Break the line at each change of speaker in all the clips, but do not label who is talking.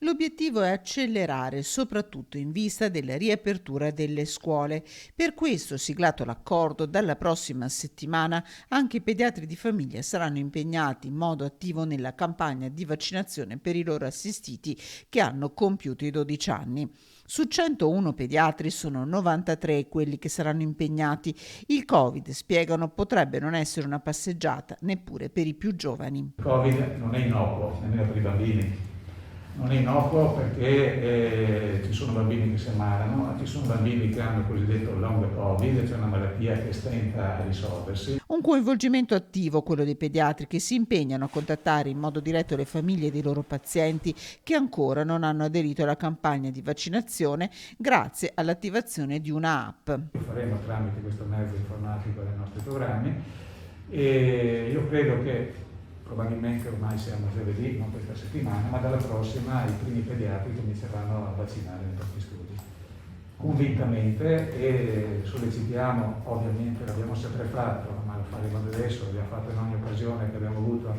L'obiettivo è accelerare, soprattutto in vista della riapertura delle scuole. Per questo, siglato l'accordo, dalla prossima settimana anche i pediatri di famiglia saranno impegnati in modo attivo nella campagna di vaccinazione per i loro assistiti che hanno compiuto i 12 anni. Su 101 pediatri sono 93 quelli che saranno impegnati. Il Covid, spiegano, potrebbe non essere una passeggiata neppure per i più giovani.
Il Covid non è innocuo, nemmeno per i bambini. Non è innocuo perché ci sono bambini che si ammalano, ci sono bambini che hanno il cosiddetto long Covid, cioè una malattia che stenta a risolversi.
Un coinvolgimento attivo, quello dei pediatri, che si impegnano a contattare in modo diretto le famiglie dei loro pazienti che ancora non hanno aderito alla campagna di vaccinazione grazie all'attivazione di una app.
Lo faremo tramite questo mezzo informatico dei nostri programmi e io credo che probabilmente ormai siamo giovedì, non questa settimana, ma dalla prossima i primi pediatri cominceranno a vaccinare nei propri studi. Convintamente e sollecitiamo, ovviamente l'abbiamo sempre fatto, ma lo faremo adesso, l'abbiamo fatto in ogni occasione che abbiamo avuto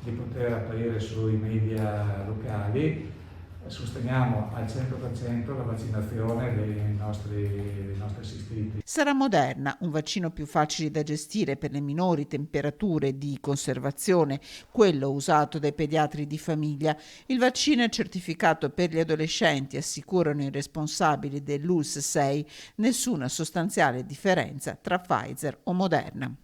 di poter apparire sui media locali, sosteniamo al 100% la vaccinazione dei nostri assistiti.
Sarà Moderna, un vaccino più facile da gestire per le minori temperature di conservazione, quello usato dai pediatri di famiglia. Il vaccino è certificato per gli adolescenti, assicurano i responsabili dell'ULSS 6, nessuna sostanziale differenza tra Pfizer o Moderna.